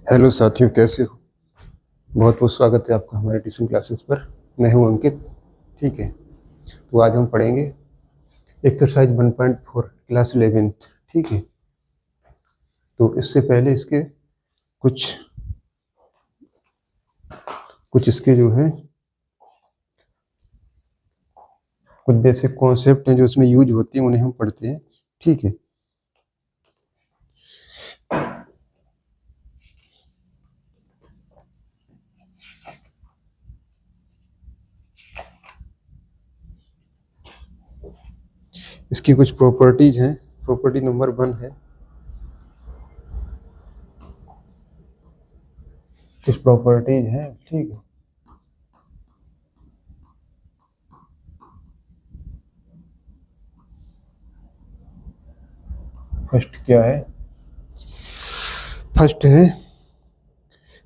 Hello साथियों, कैसे हो? बहुत बहुत स्वागत है आपका हमारे ट्यूशन क्लासेस पर। मैं हूं अंकित। ठीक है, तो आज हम पढ़ेंगे एक्सरसाइज 1.4 क्लास 11th। ठीक है, तो इससे पहले इसके कुछ कुछ इसके जो है कुछ बेसिक कॉन्सेप्ट हैं जो इसमें यूज होती हैं, उन्हें हम पढ़ते हैं। ठीक है, इसकी कुछ प्रॉपर्टीज हैं। प्रॉपर्टी नंबर 1 है, कुछ प्रॉपर्टीज हैं। ठीक है, फर्स्ट क्या है? फर्स्ट है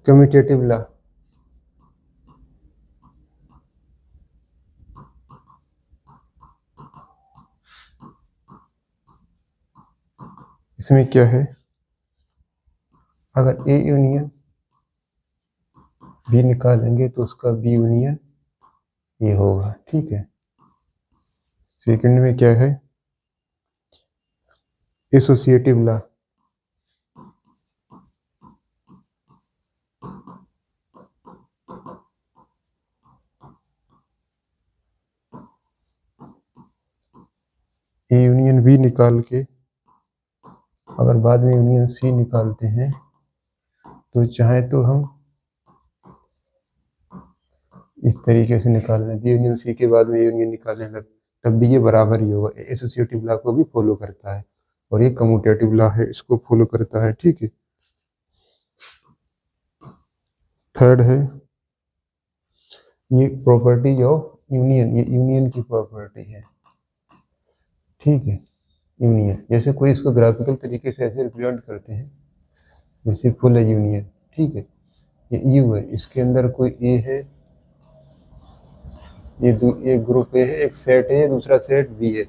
कम्यूटेटिव लॉ। इसमें क्या है? अगर ए यूनियन बी निकालेंगे तो उसका बी यूनियन ये होगा। ठीक है, सेकंड में क्या है? Associative law. A union B निकाल के अगर बाद में यूनियन सी निकालते हैं तो चाहे तो हम इस तरीके से निकाल लें, बी यूनियन सी के बाद में यूनियन निकालने लग, तब भी ये बराबर ही होगा। एसोसिएटिव लॉ को भी फॉलो करता है और ये कम्यूटेटिव लॉ है, इसको फॉलो करता है। ठीक है, थर्ड है ये प्रॉपर्टी ऑफ यूनियन, ये यूनियन की प्रॉपर्टी है। ठीक है, यूनियन जैसे कोई इसको ग्राफिकल तरीके से ऐसे रिप्रेजेंट करते हैं जैसे फुल है यूनियन। ठीक है, ये यू है, इसके अंदर कोई ए है, ये एक ग्रुप ए है, एक सेट है, दूसरा सेट बी है,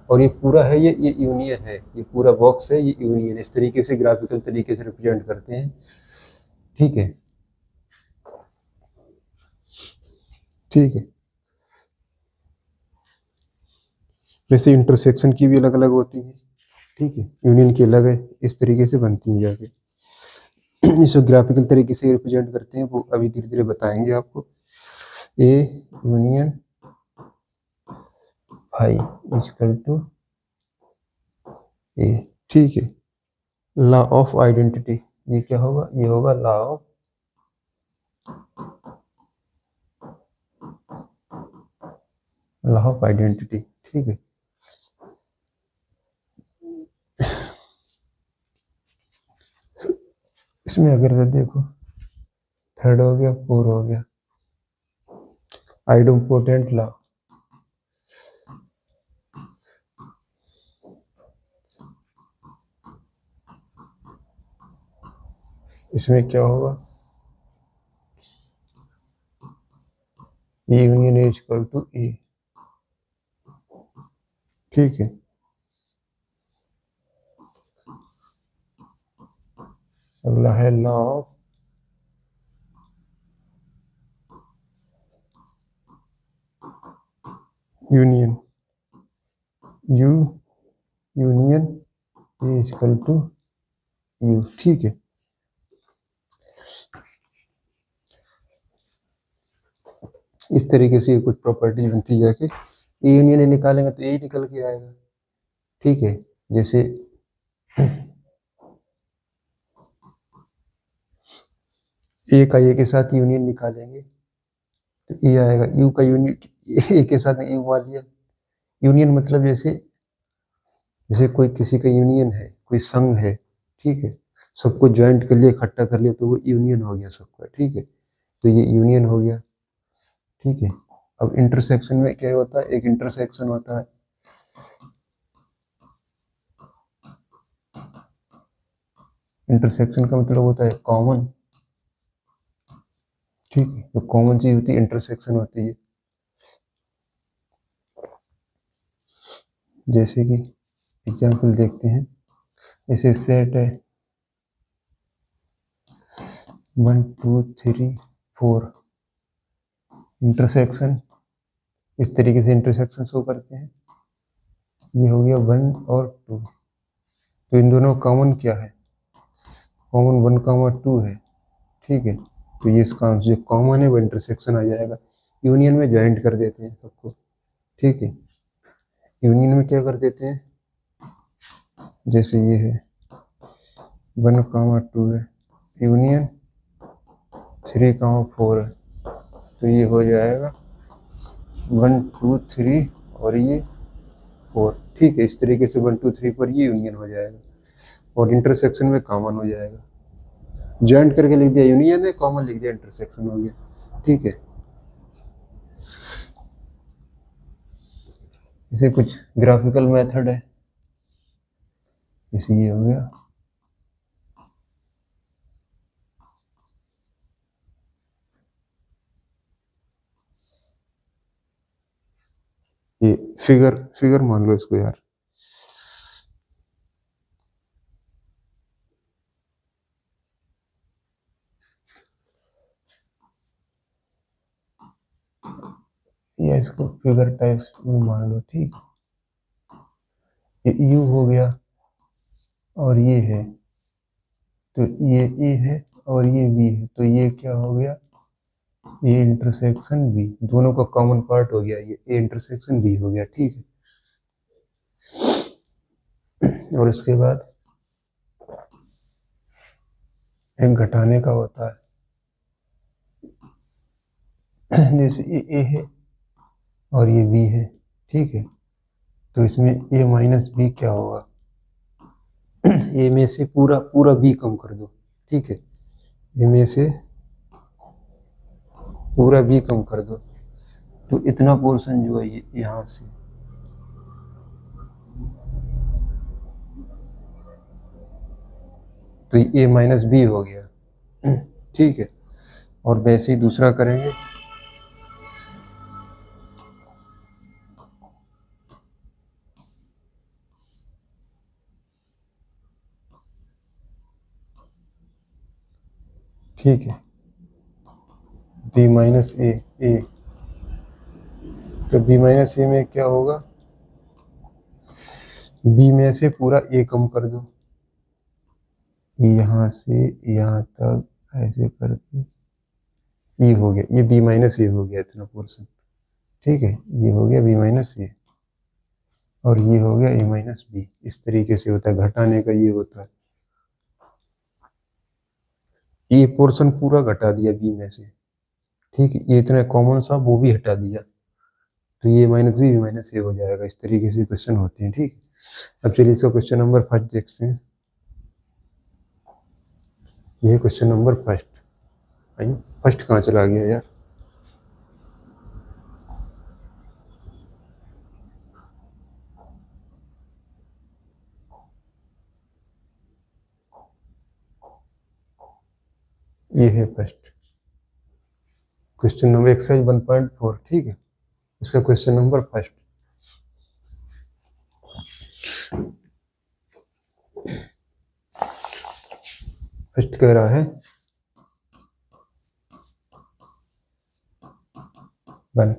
और ये पूरा है, ये यूनियन है, ये पूरा बॉक्स है, ये यूनियन। इस तरीके से ग्राफिकल तरीके से रिप्रेजेंट करते हैं। ठीक है, ठीक है। वैसे इंटरसेक्शन की भी अलग अलग होती है। ठीक है, यूनियन की अलग है, इस तरीके से बनती हैं जाके। इसको ग्राफिकल तरीके से रिप्रेजेंट करते हैं, वो अभी धीरे धीरे बताएंगे आपको। A union phi equal to A. ठीक है, लॉ ऑफ आइडेंटिटी, ये क्या होगा? ये होगा लॉ ऑफ आइडेंटिटी। ठीक है, इसमें अगर देखो, थर्ड हो गया, फोर हो गया, आइडोम्पोटेंट लॉ। इसमें क्या होगा? A union A equal to A. ठीक है, अगला है law of union, U union A equal to U. ठीक है, इस तरीके से कुछ प्रॉपर्टी बनती जाके ए यूनियन ए निकालेंगे तो ए निकल के आएगा। ठीक है, जैसे ए का ए के साथ यूनियन निकालेंगे तो ए आएगा, यू का यूनियन ए के साथ यू मान लिया। यूनियन मतलब जैसे जैसे कोई किसी का यूनियन है, कोई संघ है। ठीक है, सबको ज्वाइंट कर लिया, इकट्ठा कर लिया, तो वो यूनियन हो गया सबका। ठीक है, तो ये यूनियन हो गया। ठीक है, अब इंटरसेक्शन में क्या होता है? एक इंटरसेक्शन होता है, इंटरसेक्शन का मतलब होता है कॉमन। ठीक है, तो कॉमन चीज होती है, इंटरसेक्शन होती है। जैसे कि एग्जाम्पल देखते हैं, जैसे सेट है, 1 2 3 4 इंटरसेक्शन, इस तरीके से इंटरसेक्शन शो करते हैं। ये हो गया 1 और 2, तो इन दोनों कॉमन क्या है, कॉमन 1, 2 है, ठीक है। तो ये इसका आंसर जो कॉमन है वो इंटरसेक्शन आ जाएगा। यूनियन में ज्वाइंट कर देते हैं सबको, ठीक है। यूनियन में क्या कर देते हैं, जैसे ये है 1, 2 है, यूनियन 3, 4 है, तो ये हो जाएगा 1 2 3 और ये 4, ठीक है। इस तरीके से 1 2 3 पर ये यूनियन हो जाएगा और इंटरसेक्शन में कॉमन हो जाएगा। ज्वाइंट करके लिख दिया यूनियन है, कॉमन लिख दिया इंटरसेक्शन हो गया, ठीक है। इसे कुछ ग्राफिकल मेथड है, इसे ये हो गया। ये फिगर मान लो इसको यार, या इसको फिगर टाइप्स में मान लो, ठीक। ये यू हो गया और ये है, तो ये ए है और ये बी है, तो ये क्या हो गया, ए इंटरसेक्शन बी, दोनों का कॉमन पार्ट हो गया, ये ए इंटरसेक्शन बी हो गया, ठीक है। और इसके बाद एक घटाने का होता है, जैसे ये ए है और ये बी है, ठीक है। तो इसमें ए माइनस बी क्या होगा, ए में से पूरा पूरा बी कम कर दो, ठीक है। ए में से पूरा बी कम कर दो, तो इतना पोर्शन जो है ये यहाँ से, तो ए माइनस बी हो गया, ठीक है। और वैसे ही दूसरा करेंगे, ठीक है। बी माइनस ए, तो बी माइनस ए में क्या होगा, बी में से पूरा ए कम कर दो, यहाँ से यहाँ तक ऐसे करके ये हो गया, ये बी माइनस ए हो गया इतना पोर्शन, ठीक है। ये हो गया बी माइनस ए और ये हो गया ए माइनस बी, इस तरीके से होता है घटाने का, ये होता है। ये पोर्शन पूरा घटा दिया बी में से, ठीक है। ये इतना कॉमन सा वो भी हटा दिया, तो ये माइनस बी माइनस ए हो जाएगा। इस तरीके से क्वेश्चन होते हैं, ठीक। अब चलिए इसका क्वेश्चन नंबर 1 देखते हैं। ये क्वेश्चन नंबर 1, आइए फर्स्ट कहाँ चला गया यार, ये है फर्स्ट क्वेश्चन नंबर एक्सरसाइज 1.4, ठीक है। इसका क्वेश्चन नंबर 1 कह रहा है 1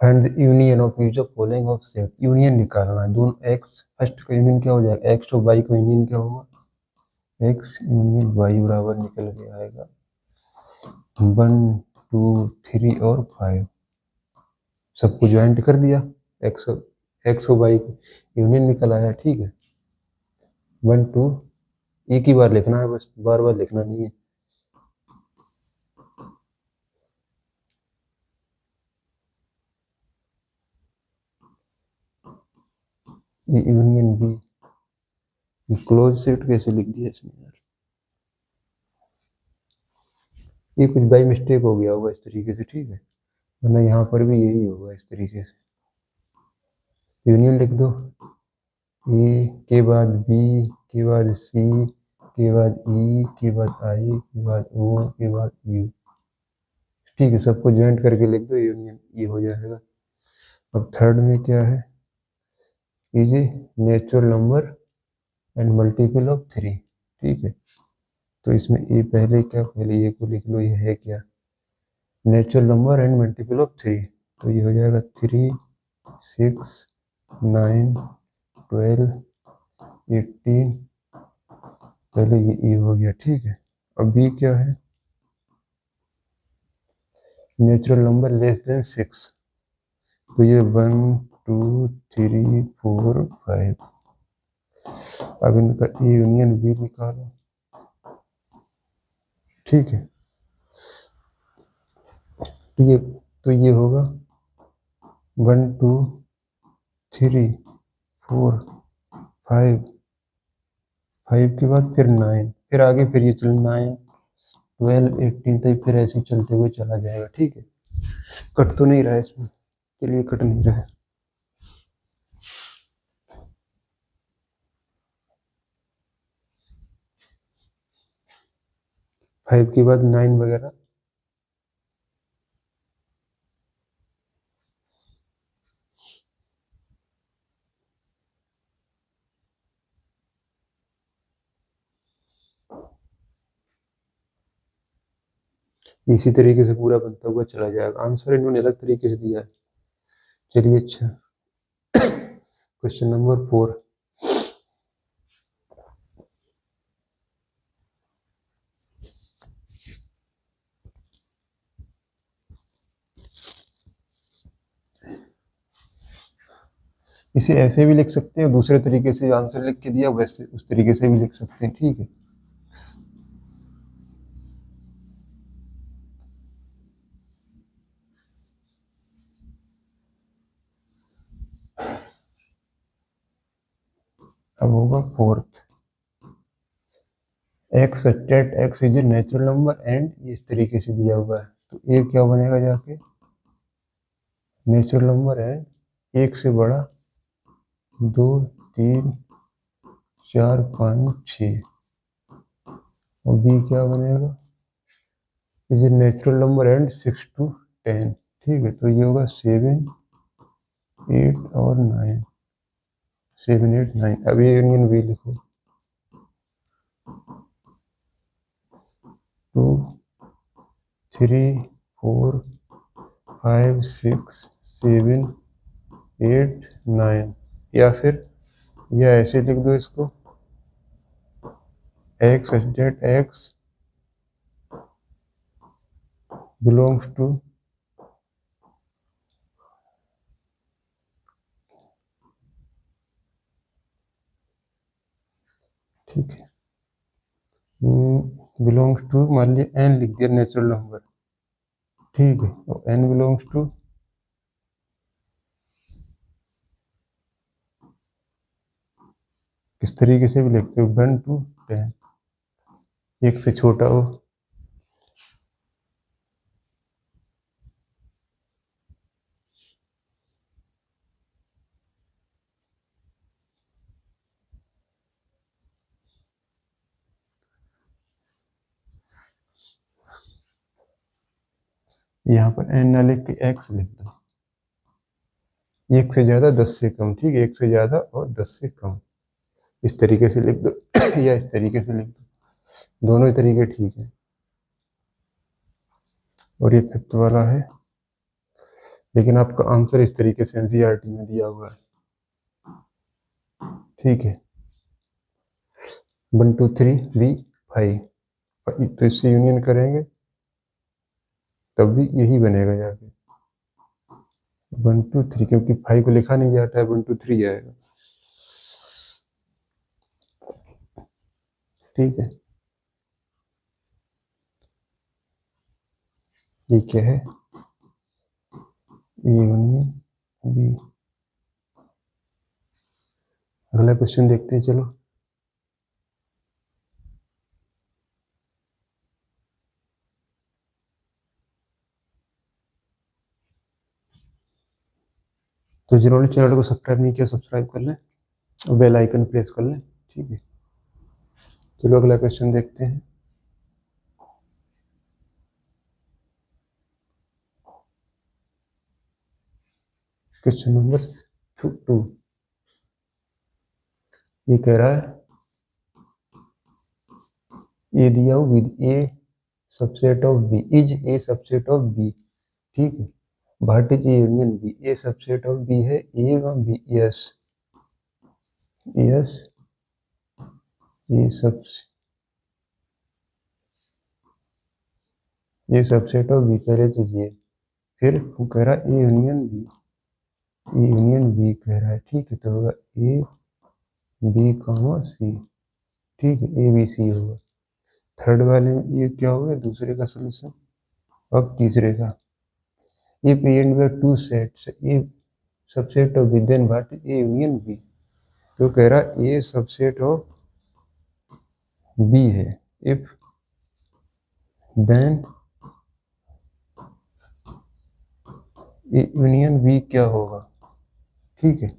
find the union of each of following of set, union निकालना है दोनों एक्स, फर्स्ट का यूनियन क्या हो जाएगा, एक्स और वाई का यूनियन क्या होगा, एक्स यूनियन वाई बराबर निकल के आएगा 1 2 3 और 5, सबको ज्वाइंट कर दिया, एक्स और वाई को यूनियन निकल आया, ठीक है। 1 2 एक ही बार लिखना है बस, बार बार लिखना नहीं है। ये यूनियन बी, क्लोज सेट कैसे लिख दिया इसमें यार, ये कुछ बाई मिस्टेक हो गया होगा इस तरीके से, ठीक है। वरना यहाँ पर भी यही होगा इस तरीके से, यूनियन लिख दो, ए के बाद बी के बाद सी के बाद ई के बाद आई के बाद ओ के बाद यू, ठीक है। सबको ज्वाइंट करके लिख दो, यूनियन ये हो जाएगा। अब थर्ड में क्या है, is a natural number and multiple of 3, ठीक है। तो इसमें ए पहले क्या, पहले ए को लिख लो, ये है क्या, natural number and multiple of 3, तो ये हो जाएगा 3, 6, 9, 12, 18, पहले ये ए हो गया, ठीक है। अब बी क्या है, नेचुरल नंबर लेस देन 6, तो ये 1, 2, 3, 4, 5, अब इनका ए यूनियन बी निकालो, ठीक है। तो ये होगा 1, 2, 3, 4, 5, 5 के बाद फिर 9, फिर आगे फिर ये चल 9, 12, 18 तक फिर ऐसे ही चलते हुए चला जाएगा, ठीक है। कट तो नहीं रहा है इसमें, चलिए कट नहीं रहा है। 5 के बाद 9 वगैरह, इसी तरीके से पूरा बनता हुआ चला जाएगा। आंसर इन्होंने अलग तरीके से दिया है। चलिए अच्छा, क्वेश्चन नंबर 4, इसे ऐसे भी लिख सकते हैं, दूसरे तरीके से आंसर लिख के दिया वैसे उस तरीके से भी लिख सकते हैं, ठीक है। अब होगा 4th, X at X is a natural number and ये इस तरीके से दिया हुआ है, तो ए क्या बनेगा जाके, नेचुरल नंबर एंड एक से बड़ा 2, 3, 4, 5, 6, और बी क्या बनेगा, is a natural number and 6 to 10, ठीक है। तो ये होगा 7, 8 और 9, 7, 8, 9। अब ये यूनियन बी लिखो, 2, 3, 4, 5, 6, 7, 8, 9, या फिर या ऐसे लिख दो इसको, X that X belongs to ठीक है, बिलोंग्स टू, मान लिया एन लिख दिया नेचुरल नंबर, ठीक है, और एन बिलोंग्स टू किस तरीके से भी लिखते हो, 1 to 10, एक से छोटा हो, यहाँ पर एन ना लिख के एक्स लिख दो, एक से ज्यादा 10 से कम, ठीक है, एक से ज्यादा और 10 से कम, इस तरीके से लिख दो या इस तरीके से लिख दो, दोनों ही तरीके ठीक है। और ये 5th वाला है, लेकिन आपका आंसर इस तरीके से एनसीईआरटी में दिया हुआ है, ठीक है, 1, 2, 3, बी 5, तो इससे यूनियन करेंगे तब भी यही बनेगा जाके 1, 2, 3, क्योंकि 5 को लिखा नहीं जाता है, 1, 2, 3 आएगा, ठीक है। ये क्या है, ए यूनियन बी। अगला क्वेश्चन देखते हैं, चलो। तो जिन्होंने चैनल को सब्सक्राइब नहीं किया सब्सक्राइब कर लें और बेल आइकन प्रेस कर लें, ठीक है। चलो अगला क्वेश्चन देखते हैं। क्वेश्चन नंबर 2, ये कह रहा है ए दिया हो with A subset of B, is A subset of B, ठीक है। What is A union B, A subset of B है ए एवं बी, यस यस ए सब, ये सबसेट ऑफ बी, पहले तो ये, फिर वो कह रहा A union B, A union B कह रहा है, ठीक है। तो होगा ए बी कॉमा सी, ठीक है, ए बी सी होगा। थर्ड वाले में ये क्या होगा, दूसरे का सोल्यूशन। अब तीसरे का, if A and B are two sets, A subset of B, then what is A union B? तो कह रहा A सबसेट ऑफ B है, if then A union B क्या होगा, ठीक है।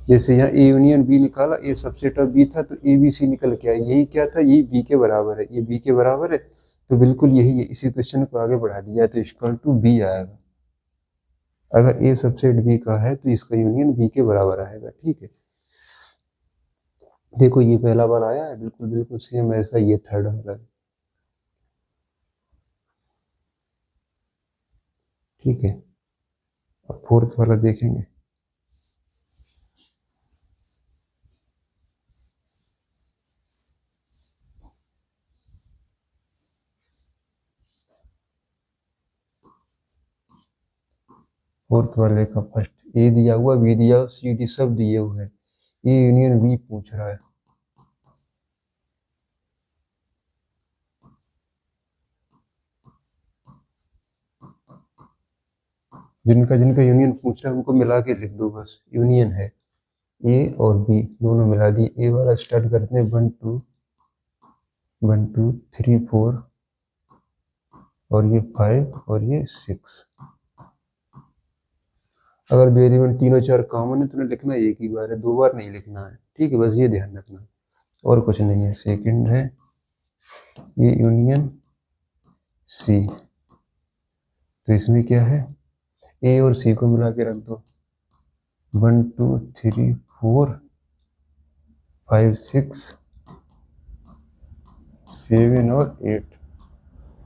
जैसे यहाँ A यूनियन B निकाला, A सबसेट ऑफ B था तो A B C निकल के आया, यही क्या था, यही B के बराबर है, ये B के बराबर है, तो बिल्कुल यही है, इसी क्वेश्चन को आगे बढ़ा दिया तो इक्वल टू B आएगा। अगर A सबसेट B का है तो इसका यूनियन B के बराबर आएगा, ठीक है। देखो ये पहला वाला आया है, बिल्कुल बिल्कुल सेम ऐसा ये थर्ड वाला है, ठीक है। अब फोर्थ वाला देखेंगे। फोर्थ वाले का फर्स्ट ए दिया हुआ, बी दिया हुआ, सी डी सब दिए हुए हैं, ए यूनियन बी पूछ रहा है। जिनका जिनका यूनियन पूछ रहा है उनको मिला के लिख दो बस, यूनियन है ए और बी दोनों मिला दी। ए वाला स्टार्ट करते हैं 1 2 3 4 और ये 5 और ये 6। अगर वेरिएबल तीनों चार कॉमन है तो ना लिखना एक ही बार है, दो बार नहीं लिखना है, ठीक है, बस ये ध्यान रखना, और कुछ नहीं है। सेकंड है ये यूनियन सी, तो इसमें क्या है, ए और सी को मिला के रख दो, 1 2 3 4 5 6 7 और 8,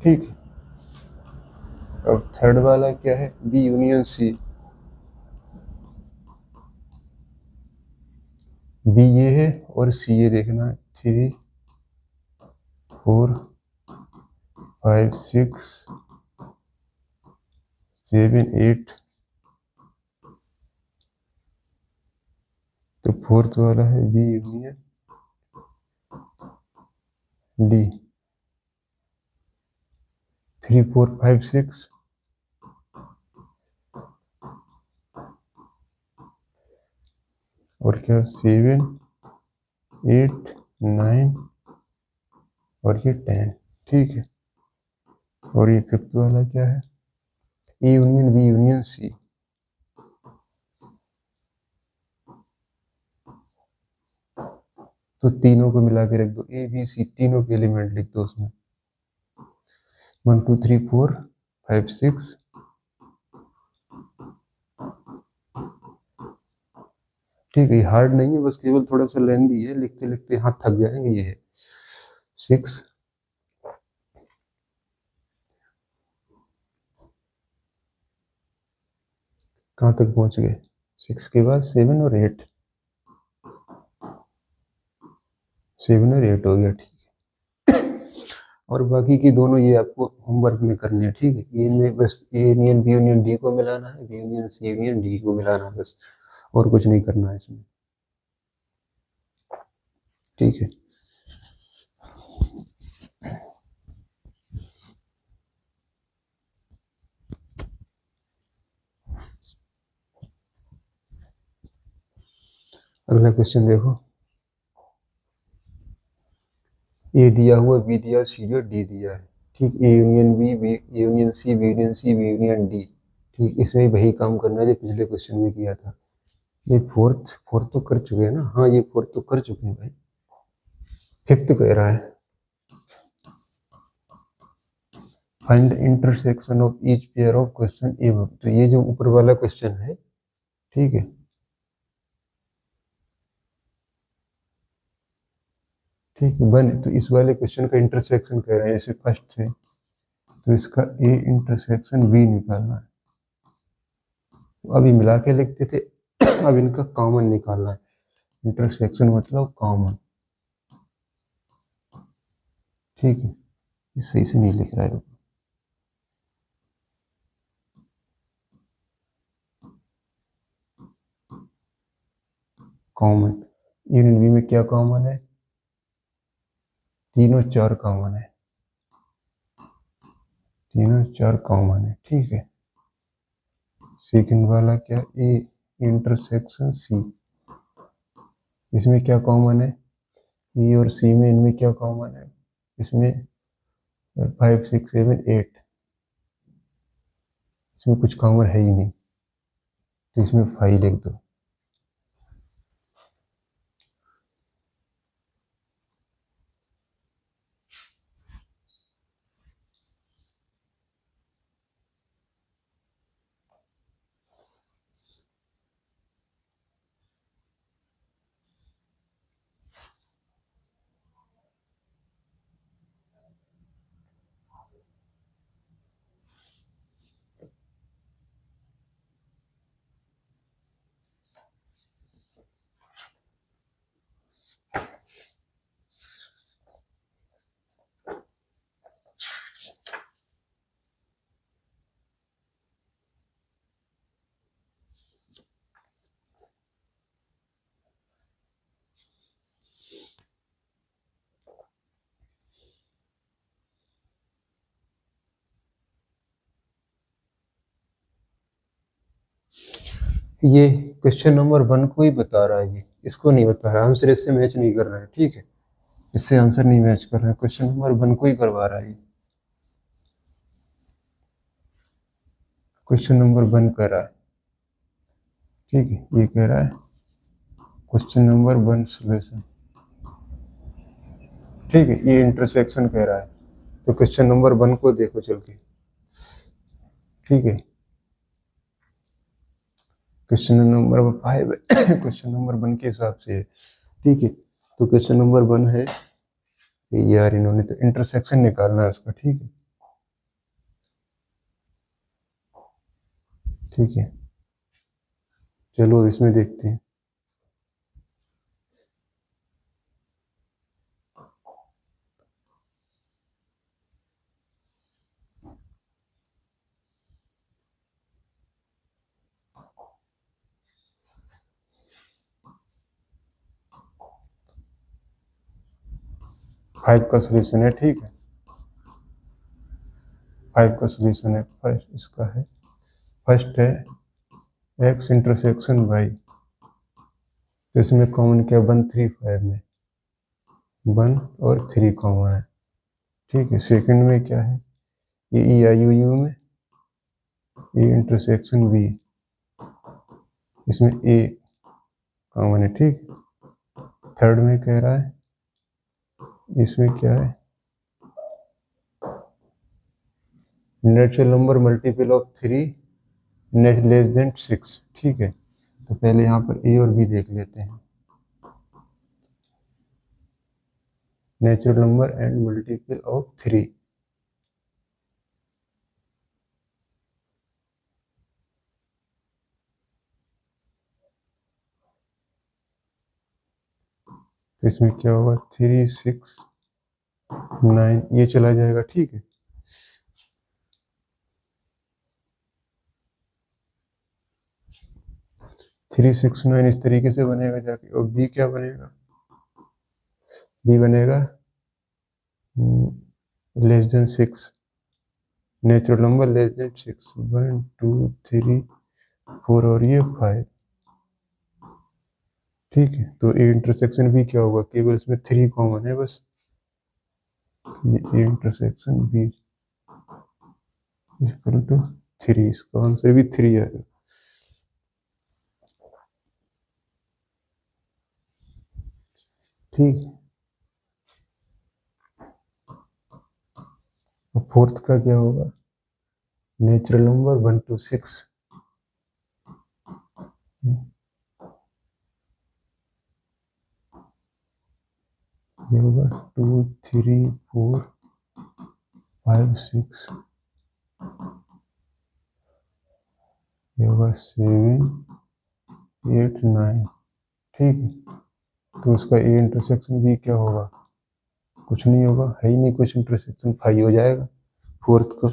ठीक है। अब थर्ड वाला क्या है, बी यूनियन सी, बी ये है और सी ये देखना है, 3 4 5 6 7 8, तो फोर्थ वाला है बी यूनियन डी, 3 4 5 6 और क्या 7 8 9 और ये 10, ठीक है। और ये फिफ्थ वाला क्या है, A union B union C, तो तीनों को मिला के रख दो, ए बी सी तीनों के एलिमेंट लिख दो उसमें, 1 2 3 4 5 6, ठीक है। हार्ड नहीं है, बस केवल थोड़ा सा लेंदी है, लिखते लिखते हाथ थक जाएंगे। ये है 6, कहाँ तक पहुंच गए, 6 के बाद 7 और 8, 7 और 8 हो गया, ठीक है। और बाकी की दोनों ये आपको होमवर्क में करने हैं, ठीक है। ये में बस A union B union D को मिलाना है, B union C union D को मिलाना है, बस और कुछ नहीं करना है इसमें, ठीक है। अगला क्वेश्चन देखो, ए दिया हुआ, बी दिया, सी दिया, डी दिया है, ठीक। A union B, B union C, B union C, B union D, ठीक। इसमें वही काम करना है जो पिछले क्वेश्चन में किया था। ये फोर्थ फोर्थ तो कर चुके हैं ना, हाँ ये फोर्थ तो कर चुके हैं भाई। फिफ्थ कह रहा है find the intersection of each pair of question A, तो ये जो ऊपर वाला क्वेश्चन है, ठीक है, ठीक है। वन, तो इस वाले क्वेश्चन का इंटरसेक्शन कह रहे हैं, जैसे फर्स्ट है तो इसका ए इंटरसेक्शन बी निकालना है। अभी मिला के लिखते थे, अब इनका कॉमन निकालना है। इंटरसेक्शन मतलब कॉमन, ठीक है। ये सही से नहीं लिख रहा है, कॉमन। यूनियन बी में क्या कॉमन है? तीनों चार कॉमन है, तीनों चार कॉमन है, ठीक है। सेकंड वाला क्या? ए इंटरसेक्शन सी, इसमें क्या कॉमन है? ई और सी में, इनमें क्या कॉमन है? इसमें 5 6 7 8, इसमें कुछ कॉमन है ही नहीं, तो इसमें 5 लिख दो। ये क्वेश्चन नंबर 1 को ही बता रहा है, ये इसको नहीं बता रहा। आंसर इससे मैच नहीं कर रहा है, ठीक है। इससे आंसर नहीं मैच कर रहा है, क्वेश्चन नंबर 1 को ही करवा रहा है। क्वेश्चन नंबर 1 कह रहा है, ठीक है। ये कह रहा है क्वेश्चन नंबर 1 सोल्यूशन, ठीक है। ये इंटरसेक्शन कह रहा है, तो क्वेश्चन नंबर 1 को देखो चल के, ठीक है। क्वेश्चन नंबर 5 क्वेश्चन नंबर 1 के हिसाब से है, ठीक है। तो क्वेश्चन नंबर 1 है, यार इन्होंने तो इंटरसेक्शन निकालना है उसका, ठीक है, ठीक है। चलो इसमें देखते हैं। फाइव का सोल्यूशन है, ठीक है। 5 का सोल्यूशन है, फर्स्ट इसका है, फर्स्ट है एक्स इंटरसेक्शन वाई, तो इसमें कॉमन क्या? 1 3 5 में 1 और 3 कॉमन है, ठीक है। सेकंड में क्या है? ये ई आई यू यू में ए इंटरसेक्शन बी, इसमें ए कॉमन है, ठीक। थर्ड में कह रहा है, इसमें क्या है? Natural number multiple of 3 less than 6, ठीक है। तो पहले यहाँ पर ए और बी देख लेते हैं। Natural number and multiple of 3, तो इसमें क्या होगा? 3 6 9, ये चला जाएगा, ठीक है। थ्री सिक्स नाइन इस तरीके से बनेगा जाके, और बी क्या बनेगा? बी बनेगा less than 6, natural number less than 6, 1 2 3 4 और ये 5, ठीक है। तो ए इंटरसेक्शन बी क्या होगा? केवल इसमें 3 कॉमन है बस, ये इंटरसेक्शन बी इक्वल टू 3, इसका आंसर भी 3 आएगा, ठीक है। फोर्थ का क्या होगा? नेचुरल नंबर 1 to 6, ये होगा 2 3 4 5 6, ये होगा 7 8 9। ठीक है, तो उसका ए इंटरसेक्शन बी क्या होगा? कुछ नहीं होगा, है ही नहीं कुछ इंटरसेक्शन, 5 हो जाएगा फोर्थ का।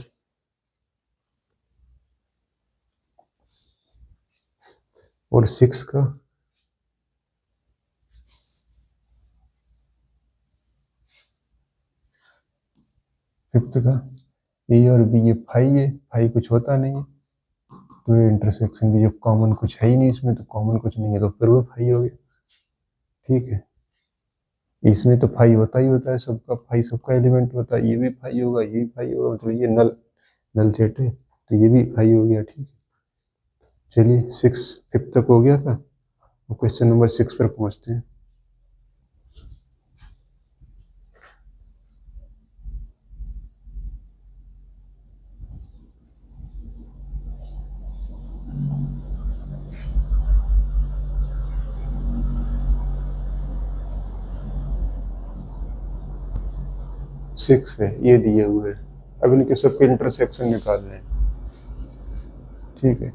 और 6 का? फिफ्थ का? ए और बी, ये 5 है, 5 कुछ होता नहीं है, तो ये इंटरसेक्शन भी, जो कॉमन कुछ है ही नहीं इसमें, तो कॉमन कुछ नहीं है, तो फिर वो 5 हो गया। ठीक है, इसमें तो 5 होता ही होता है, सबका 5 सबका एलिमेंट होता है, ये भी 5 होगा, ये भी 5 होगा, मतलब ये नल नल सेट है, तो ये भी 5 हो गया। ठीक है, चलिए 6 फिफ्थ तक हो गया था, और क्वेश्चन नंबर 6 पर पहुंचते हैं। सिक्स है, ये दिए हुए हैं, अब इनके सबके इंटरसेक्शन निकालने हैं। ठीक है,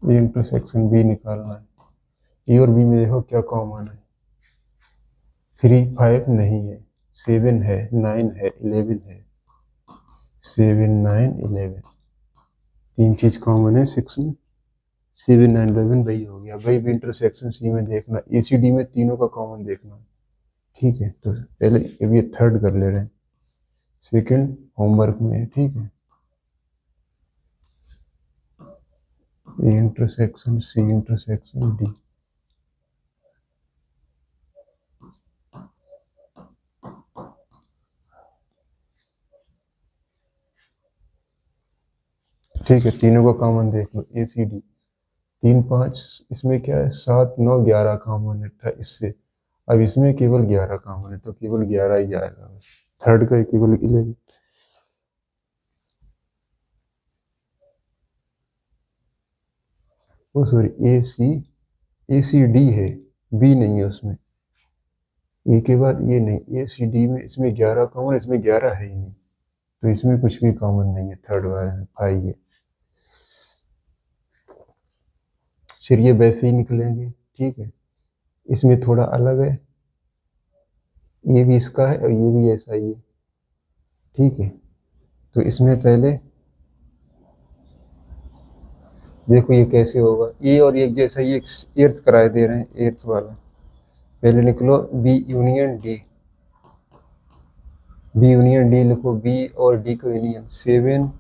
ये इंटरसेक्शन बी निकालना है। ए और बी में देखो क्या कॉमन है, 3 5 नहीं है, 7 है, 9 है, 11 है, 7 9 11, तीन चीज कॉमन है 6 में, 7 9 11 वही हो गया। वही भी इंटरसेक्शन सी में देखना, एसीडी में तीनों का कॉमन देखना। ठीक है, तो पहले अब ये थर्ड कर ले रहे हैं, सेकंड होमवर्क में है। ठीक है, A intersection C intersection D. ठीक है, तीनों का कॉमन देख लो, ए सी डी, 3 5, इसमें क्या है 7 9 11 कॉमन है था इससे, अब इसमें केवल 11 कॉमन है, तो केवल 11 ही आएगा बस, थर्ड का केवल 11। ओ सॉरी, ए सी डी है, बी नहीं है उसमें, ए के बाद ये नहीं, ए सी डी में, इसमें 11 कॉमन, इसमें 11 है ही नहीं, तो इसमें कुछ भी कॉमन नहीं है, थर्ड वाले में 5 है। फिर ये वैसे ही निकलेंगे। ठीक है, इसमें थोड़ा अलग है, ये भी इसका है और ये भी ऐसा ही है। ठीक है, तो इसमें पहले देखो ये कैसे होगा, ये और ये जैसा, ये एर्थ कराए दे रहे हैं, एर्थ वाला। पहले निकलो B union D, B union D लिखो, बी और डी को यूनियन, 7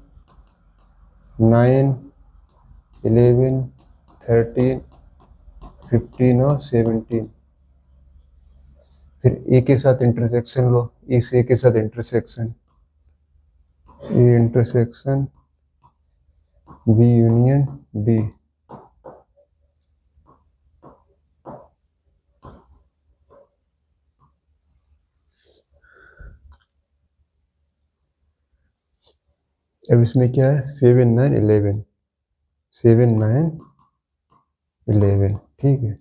9 11 13 15 और 17। फिर ए के साथ इंटरसेक्शन लो, इस ए के साथ intersection, A intersection B union D. अब इसमें क्या है, 7 9 11, 7 9 11। ठीक है,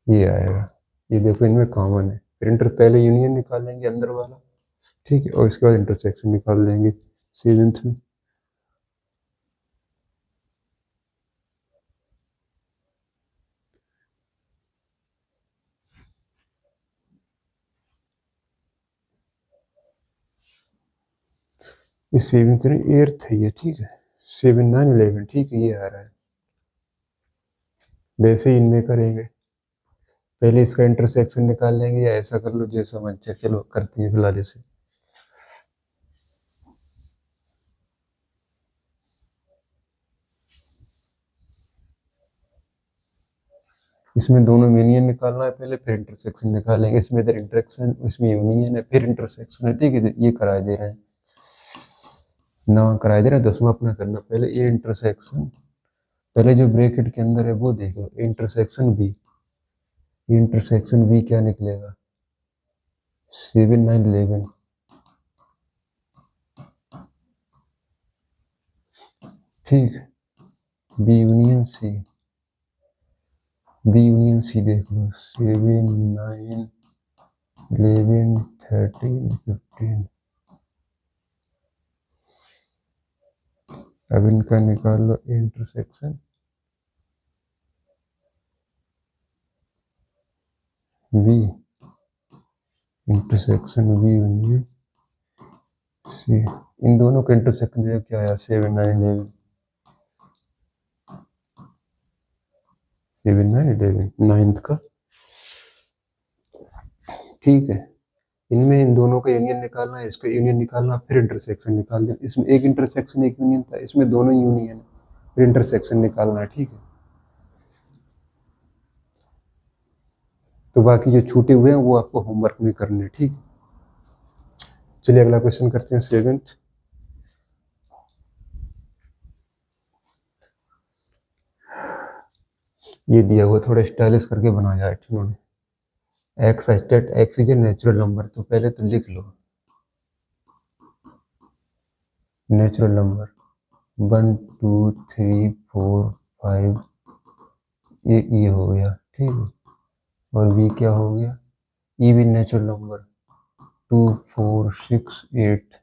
ये आएगा, ये देखो इनमें कॉमन है। फिर इंटर पहले यूनियन निकालेंगे अंदर वाला, ठीक है, और इसके बाद इंटरसेक्शन निकाल लेंगे सेवेंथ में। ये सेवेंथ नहीं, एर्थ है ये। ठीक है, 7 9 11, ठीक है, ये आ रहा है। वैसे ही इनमें करेंगे, पहले इसका इंटरसेक्शन निकाल लेंगे, या ऐसा कर लो जैसा मन चाहे, चलो करते हैं फिलहाल इसे। इसमें दोनों यूनियन निकालना है पहले, फिर इंटरसेक्शन निकालेंगे, इसमें इधर इंटरसेक्शन, इसमें यूनियन है, फिर इंटरसेक्शन है। ठीक है, ये कराए दे रहे हैं, नवा कराए दे रहे हैं, 10वां अपना करना। पहले ये इंटरसेक्शन, पहले जो ब्रैकेट के अंदर है वो देख लो, इंटरसेक्शन बी, इंटरसेक्शन बी क्या निकलेगा, 7 9 11। ठीक, B union C, B union C देख लो 7 9 11 13 15। अब इनका निकाल लो intersection B, intersection B union C. इन दोनों का इंटरसेक्शन जो क्या आया 7 9 11, 7 9 11 नाइन्थ का। ठीक है, इनमें इन दोनों का यूनियन निकालना है, इसका यूनियन निकालना, फिर इंटरसेक्शन निकाल देना। इसमें एक इंटरसेक्शन एक यूनियन था, इसमें दोनों यूनियन है, फिर इंटरसेक्शन निकालना है। ठीक है, तो बाकी जो छूटे हुए हैं वो आपको होमवर्क में करने हैं। ठीक है, चलिए अगला क्वेश्चन करते हैं 7th। ये दिया हुआ थोड़ा स्टाइलिश करके बनाया है इन्होंने। X state x is a natural number, तो पहले तो लिख लो नेचुरल नंबर 1 2 3 4 5, ये हो गया। ठीक है, और बी क्या हो गया, ई भी नेचुरल नंबर 2 4 6 8,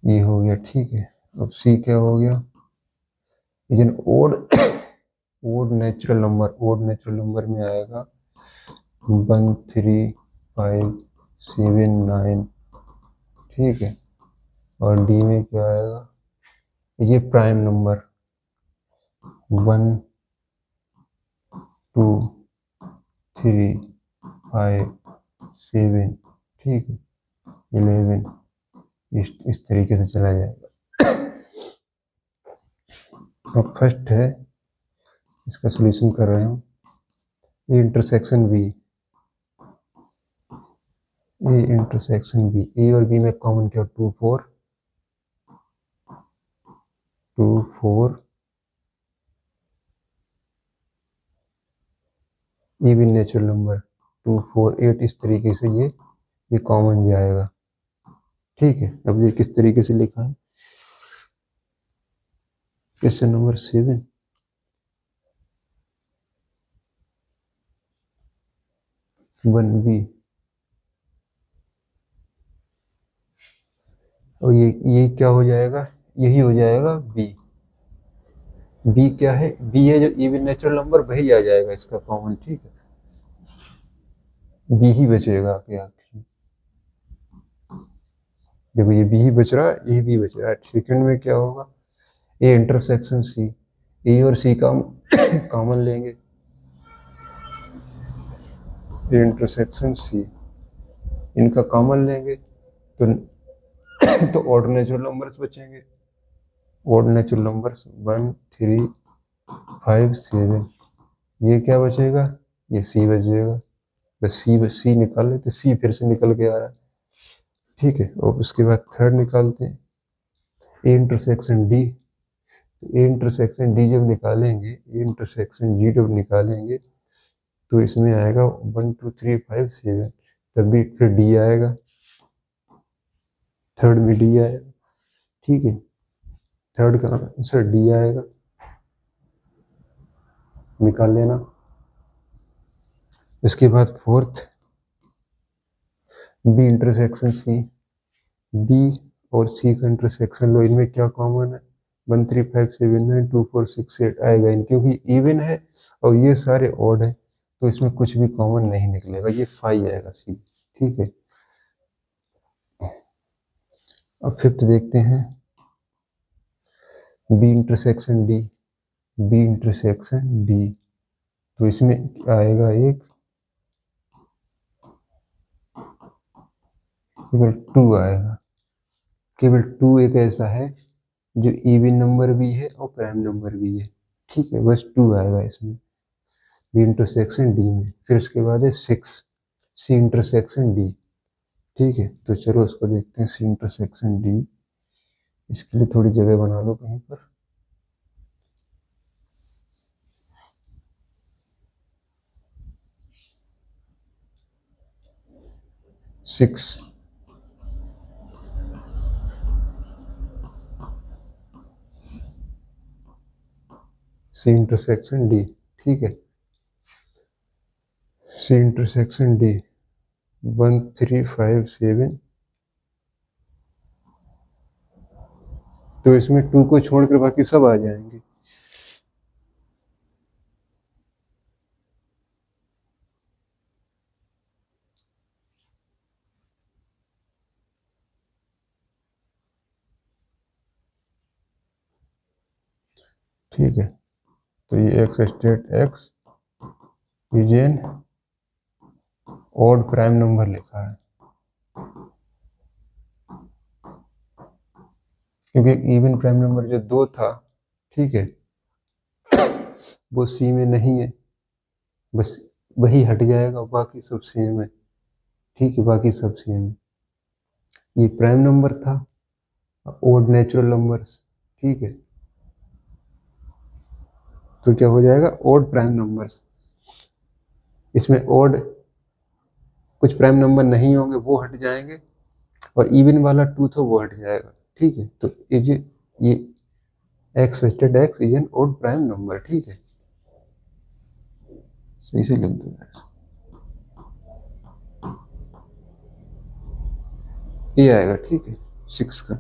ये हो गया। ठीक है, अब सी क्या हो गया, is an odd odd natural number, odd natural number में आएगा 1 3 5 7 9। ठीक है, और डी में क्या आएगा, ये प्राइम नंबर 1 2 3 5 7। ठीक है, 11, इस तरीके से चला जाएगा। अब फर्स्ट है, इसका सॉल्यूशन कर रहे हैं, A intersection B, A intersection B, A और बी में कॉमन क्या 2 4 2 4, ये भी नेचुरल नंबर 2 4 8, इस तरीके से ये कॉमन जाएगा। ठीक है, अब ये किस तरीके से लिखा है, क्वेश्चन नंबर 7, वन बी, और ये क्या हो जाएगा, यही हो जाएगा बी। बी क्या है, बी है जो इवन नेचुरल नंबर, वही आ जाएगा इसका कॉमन। ठीक है, बी ही बचेगा आगे आखिर। देखो ये बी ही बच रहा है, ये भी बच रहा है। सेकंड में क्या होगा, ए इंटरसेक्शन सी, ए और सी का कॉमन लेंगे, ए इंटरसेक्शन सी, इनका कॉमन लेंगे तो तो ऑड नेचुरल नंबर्स बचेंगे, ऑड नेचुरल नंबर्स 1 3 5 7, ये क्या बचेगा, ये सी बचेगा। बस सी निकाल लेते, सी फिर से निकल के आ रहा है। ठीक है, और उसके बाद थर्ड निकालते हैं, A intersection D. A intersection D जब निकालेंगे, ए इंटरसेक्शन जी जब निकालेंगे, तो इसमें आएगा 1 2 3 5 7, तब भी फिर डी आएगा, थर्ड में डी आएगा। ठीक है, थर्ड का आंसर डी आएगा, निकाल लेना। इसके बाद fourth, B intersection C, B और सी का इंटरसेक्शन लो, इनमें क्या कॉमन है, 1 3 5 7 9 2 4 6 8 आएगा इन, क्योंकि इवन है और ये सारे ऑड है, तो इसमें कुछ भी कॉमन नहीं निकलेगा, ये 5 आएगा सी। ठीक है, अब फिफ्थ देखते हैं, B intersection D, B intersection D, तो इसमें आएगा एक, केवल 2 आएगा। केवल 2 एक ऐसा है जो इवन नंबर भी है और प्राइम नंबर भी है। ठीक है, बस 2 आएगा इसमें, बी इंटरसेक्शन डी में। फिर उसके बाद है 6, सी इंटरसेक्शन डी। ठीक है, तो चलो उसको देखते हैं, सी इंटरसेक्शन डी। इसके लिए थोड़ी जगह बना लो कहीं पर। 6, सी इंटरसेक्शन डी, ठीक है, सी इंटरसेक्शन डी 1357, तो इसमें 2 को छोड़कर बाकी सब आ जाएंगे। ठीक है, तो ये x state x is N odd prime number लिखा है, क्योंकि इवन प्राइम नंबर जो 2 था, ठीक है, वो सी में नहीं है, बस वही हट जाएगा, बाकी सब सेम है, ठीक है, बाकी सब सेम है। ये प्राइम नंबर था, ऑड नेचुरल नंबर्स, ठीक है, तो क्या हो जाएगा, ऑड प्राइम नंबर्स। इसमें ऑड कुछ प्राइम नंबर नहीं होंगे, वो हट जाएंगे, और इवन वाला 2 तो वो हट जाएगा, ठीक है, तो ये x state x is N odd prime number, ठीक है, सही से लिख दो, ये आएगा, ठीक है, 6 का।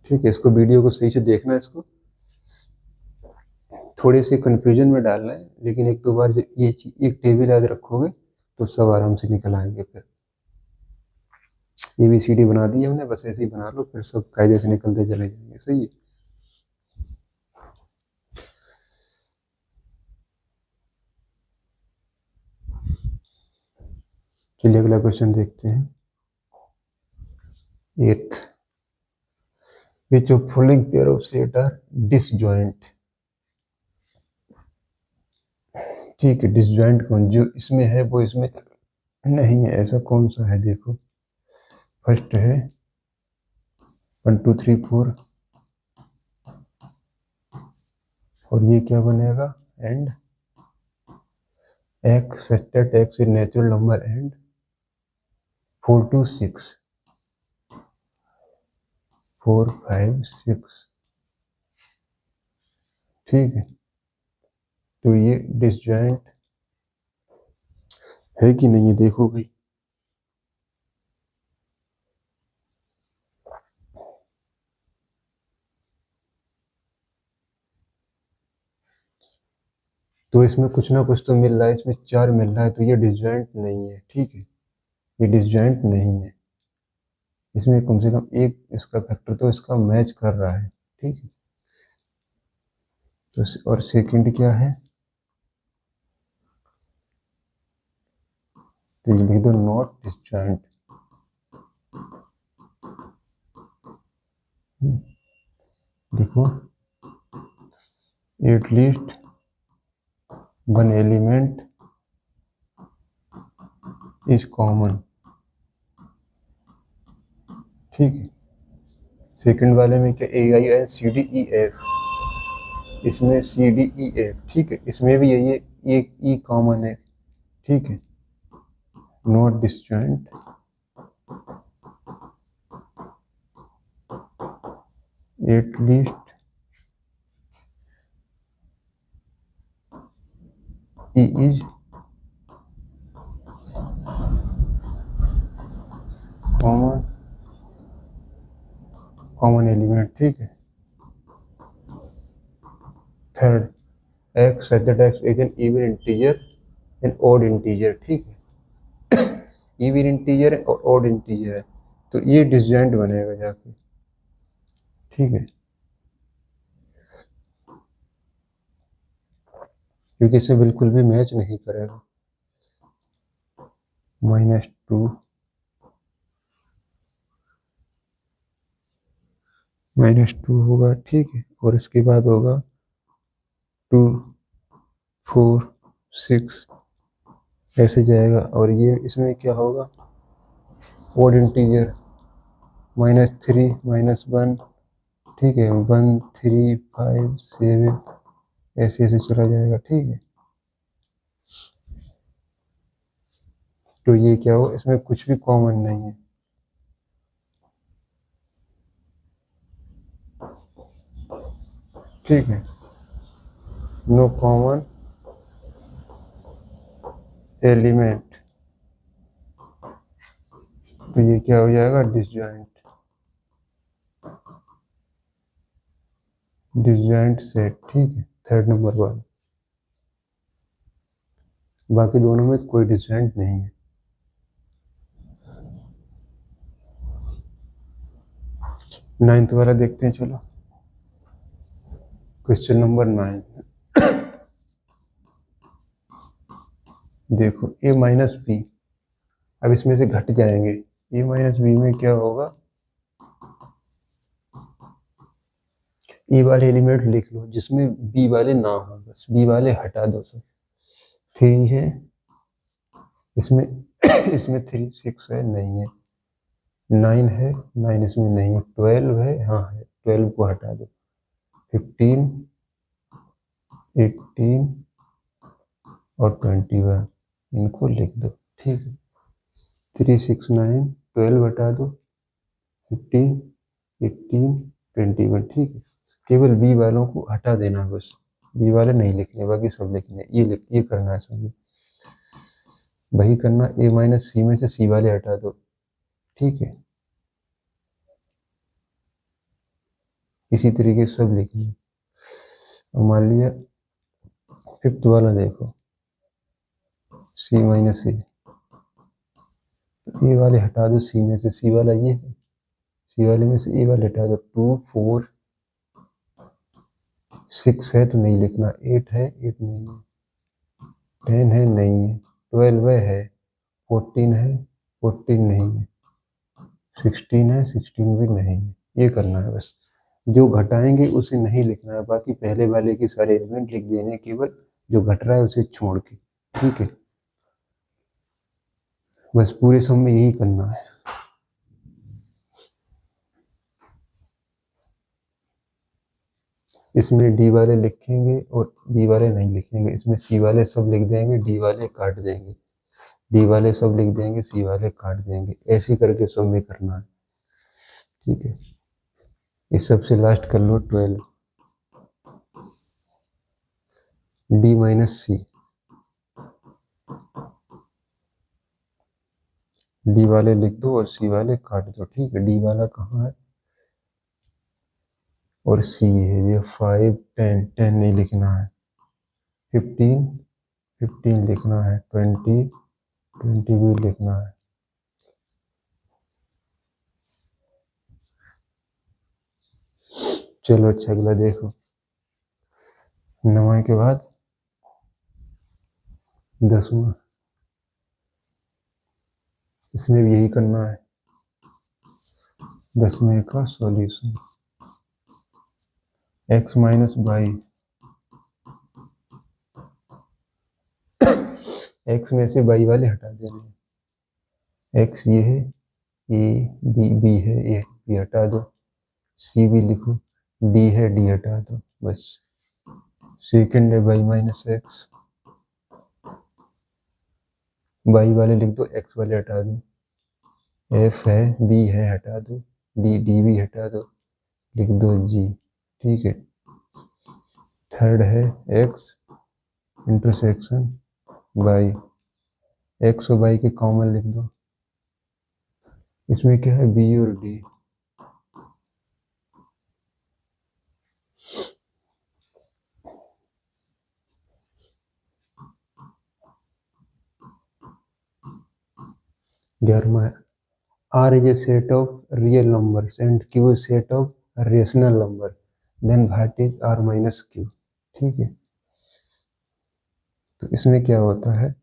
ठीक है, इसको वीडियो को सही से देखना, इसको थोड़े से कंफ्यूजन में डालना है, लेकिन एक दो बार ये एक टेबल याद रखोगे तो सब आराम से निकल आएंगे। फिर ABCD बना दी हमने, बस ऐसे ही बना लो, फिर सब कायदे से निकलते चले जाएंगे, सही है। चलिए अगला क्वेश्चन देखते हैं। 8th, which of following pair of set are disjoint? ठीक है, डिसजॉइंट कौन, जो इसमें है वो इसमें नहीं है, ऐसा कौन सा है, देखो फर्स्ट है 1 2 3 4, और ये क्या बनेगा, and x set x is natural number and 4 2 6 4 5 6, ठीक है, तो ये डिसजॉइंट है कि नहीं, ये देखो भाई। तो इसमें कुछ ना कुछ तो मिल रहा है, इसमें 4 मिल रहा है, तो ये डिसजॉइंट नहीं है, ठीक है, ये डिसजॉइंट नहीं है, इसमें कम से कम एक इसका फैक्टर तो इसका मैच कर रहा है, ठीक है, तो और सेकंड क्या है, तो ये लिख दो नॉट डिसजॉइंट। देखो at least one element is common, ठीक है, सेकंड वाले में क्या AICDEF, इसमें CDEF, ठीक है, इसमें भी यही एक ई कॉमन है, ठीक है, not disjoint at least E is common element, ठीक है। Third, X such that X is an even integer an odd integer, ठीक है, इवन इंटीजर है और ऑड इंटीजर है, तो ये डिसजॉइंट बनेगा जाके, ठीक है, क्योंकि इसे बिल्कुल भी मैच नहीं करेगा। -2 -2 होगा, ठीक है, और इसके बाद होगा 2 4 6, ऐसे जाएगा, और ये इसमें क्या होगा, ऑड इंटीजर -3 -1, ठीक है, 1 3 5 7, ऐसे ऐसे चला जाएगा, ठीक है, तो ये क्या हो, इसमें कुछ भी कॉमन नहीं है, ठीक है, नो कॉमन एलिमेंट, तो ये क्या हो जाएगा, डिसजॉइंट, डिसजॉइंट सेट। ठीक है, थर्ड नंबर वाला, बाकी दोनों में कोई डिसजॉइंट नहीं है। नाइन्थ वाला देखते हैं, चलो क्वेश्चन नंबर 9। देखो ए माइनस बी, अब इसमें से घट जाएंगे, ए माइनस बी में क्या होगा, ए वाले एलिमेंट लिख लो जिसमें बी वाले ना हो, बस बी वाले हटा दो सब। 3 है इसमें इसमें 3, 6 है नहीं है, 9 है, 9 इसमें नहीं है, 12 है, हाँ है, 12 को हटा दो, 15, 18 और 21 इनको लिख दो। ठीक है, 3, 6, 9, 12 हटा दो, 15, 18, 21। ठीक है, केवल बी वालों को हटा देना बस, बी वाले नहीं लिखने, बाकी सब लिखने, ये करना है सब, वही करना। ए माइनस सी में से सी वाले हटा दो। ठीक है, इसी तरीके से सब लिखना। अब मान लिया फिफ्थ वाला देखो, सी माइनस ए, ए वाले हटा दो, सी में से सी वाला ये है, सी वाले में से ए वाले हटा दो, 2, 4, 6 है तो नहीं लिखना, 8 है, 8 नहीं है, 10 है नहीं है, 12 है, 14 है, 14 नहीं है, 16 है, 16 भी नहीं है। ये करना है बस, जो घटाएंगे उसे नहीं लिखना है, बाकी पहले वाले के सारे एलिमेंट लिख देने, केवल जो घट रहा है उसे छोड़ के। ठीक है, बस पूरे सम में यही करना है। इसमें डी वाले लिखेंगे और बी वाले नहीं लिखेंगे, इसमें सी वाले सब लिख देंगे, डी वाले काट देंगे, डी वाले सब लिख देंगे, सी वाले काट देंगे, ऐसे करके सब में करना है। ठीक है, इस सबसे लास्ट कर लो 12, डी माइनस सी, डी वाले लिख दो और सी वाले काट दो। ठीक है, डी वाला कहाँ है और सी है, ये 5, 10, 10 नहीं लिखना है, 15, 15 लिखना है, 20, 20 भी लिखना है। चलो अच्छा, अगला देखो, 9 के बाद 10वां, इसमें भी यही करना है, 10वें का solution, x minus Y, x में से y वाले हटा देने, x ये है, ए बी है, ए बी हटा दो, सी भी लिखो, डी है, डी हटा दो बस, सेकेंड है y माइनस एक्स, y वाले लिख दो, x वाले हटा दो, f है, b है हटा दो, डी भी हटा दो, लिख दो g। ठीक है, थर्ड है x इंटरसेक्शन y, x और y के कॉमन लिख दो, इसमें क्या है, b और d। ग्यारहवां है, R is a set of real numbers and Q is a set of rational number, then what is R minus Q। ठीक है, तो इसमें क्या होता है,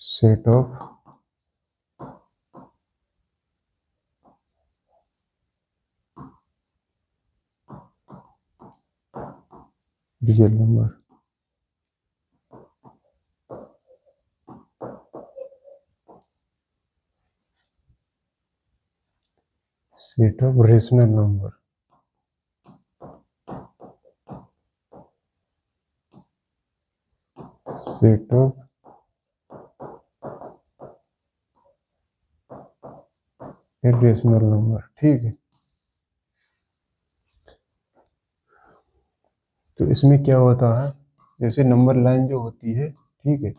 set of real number, set of rational number, set of irrational number, ठीक है। तो इसमें क्या होता है, जैसे नंबर लाइन जो होती है, ठीक है,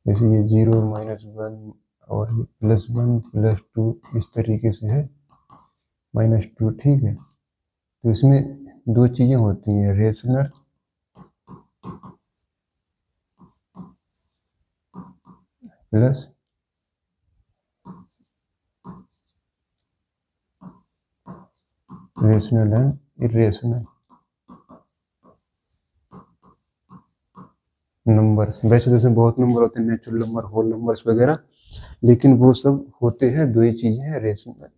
जैसे ये 0 -1 और +1 +2 इस तरीके से है, -2, ठीक है। तो इसमें दो चीजें होती हैं, rational plus rational and irrational numbers. वैसे जैसे बहुत नंबर होते हैं, नेचुरल नंबर, होल नंबर्स वगैरह, लेकिन वो सब होते हैं, दो ही चीजें हैं, रेशनल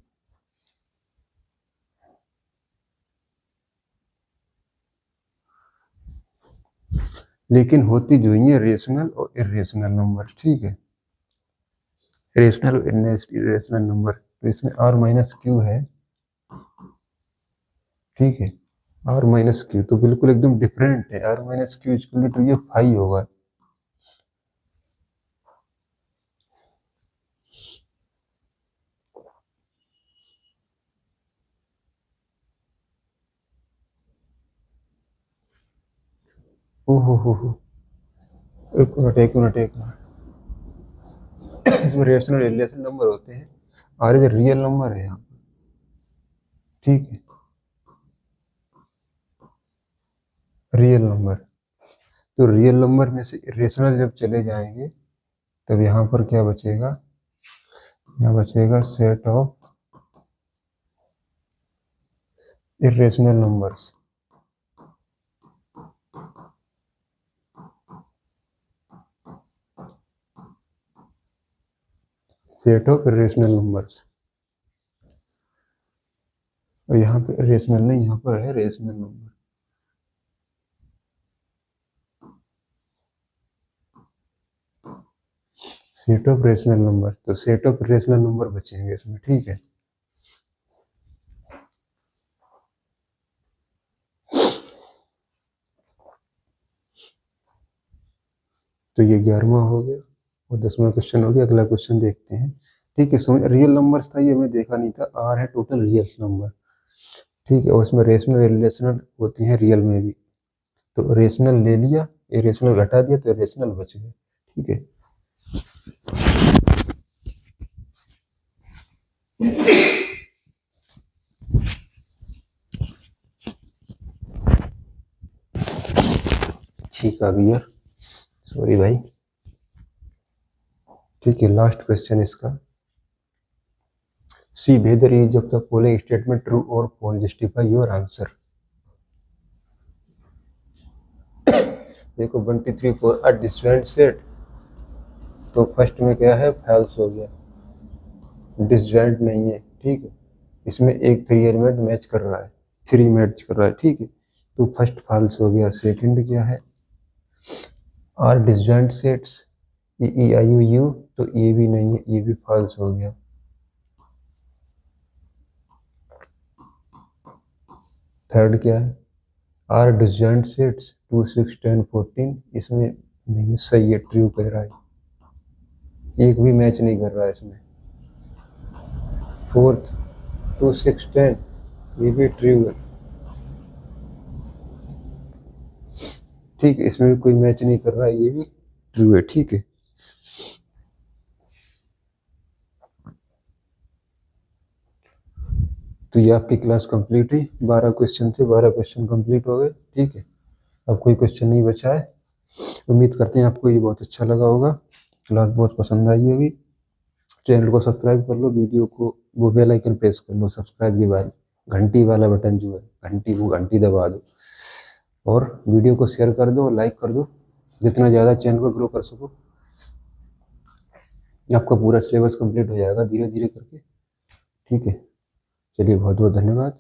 लेकिन होती जो ही है रेशनल और इरेशनल नंबर, ठीक है। रेशनल और इरेशनल नंबर, तो इसमें r-q है, ठीक है। r-q तो बिल्कुल एकदम डिफरेंट है, r-q इक्वल टू ये 5 होगा। ओहो हो, एक मिनट। इसमें रेशनल इरेशनल नंबर होते हैं, और ये रियल नंबर है यहाँ, ठीक है, रियल नंबर। तो रियल नंबर में से इरेशनल जब चले जाएंगे तब यहाँ पर क्या बचेगा, यहाँ बचेगा set of irrational numbers. Set of irrational numbers, और यहाँ पे रेशनल नहीं, यहाँ पर है rational number. Set of rational number, तो सेट ऑफ रेशनल नंबर बचेंगे इसमें, ठीक है। तो ये 11वां हो गया और 10वां क्वेश्चन हो गया। अगला क्वेश्चन देखते हैं, ठीक है। समझ, रियल नंबर्स था ये, हमें देखा नहीं था। आर है टोटल रियल नंबर, ठीक है, और इसमें रेशनल इरेशनल होती हैं रियल में भी। तो रेशनल ले लिया, इरेशनल घटा दिया, तो रेशनल बच गए, ठीक है। ठीक आ गया, सॉरी भाई, ठीक है। लास्ट क्वेश्चन इसका, see whether is of the following statement true और फॉल्स, जस्टिफाई योर आंसर। देखो 1 2 3 4 अ डिसजॉइंट सेट, तो फर्स्ट में क्या है, फॉल्स हो गया, डिसजॉइंट नहीं है, ठीक है। इसमें एक 3 एलिमेंट मैच कर रहा है, 3 मैच कर रहा है, ठीक है, तो फर्स्ट फॉल्स हो गया। सेकंड क्या है, आर डिसजॉइंट सेट्स, ये ई आई यू यू, तो ये भी नहीं है, ये भी फॉल्स हो गया। थर्ड क्या है, आर डिसजॉइंट सेट्स 2 6 10 14, इसमें नहीं, सही है, ट्रू कह रहा है, एक भी मैच नहीं कर रहा है इसमें। फोर्थ 2 6 10, ये भी ट्रू है, ठीक है, इसमें भी कोई मैच नहीं कर रहा है, ये भी ट्रू है, ठीक है। तो ये आपकी क्लास कंप्लीट हुई, 12 क्वेश्चन थे, 12 क्वेश्चन कंप्लीट हो गए, ठीक है। अब कोई क्वेश्चन नहीं बचा है। उम्मीद करते हैं आपको ये बहुत अच्छा लगा होगा, क्लास बहुत पसंद आई होगी। चैनल को सब्सक्राइब कर लो, वीडियो को वो बेल आइकन प्रेस कर लो, सब्सक्राइब के बाद घंटी वाला बटन जो है, घंटी, वो घंटी दबा दो, और वीडियो को शेयर कर दो, लाइक कर दो, जितना ज़्यादा चैनल को ग्रो कर सको। आपका पूरा सिलेबस कंप्लीट हो जाएगा धीरे धीरे करके, ठीक है। चलिए, बहुत बहुत धन्यवाद।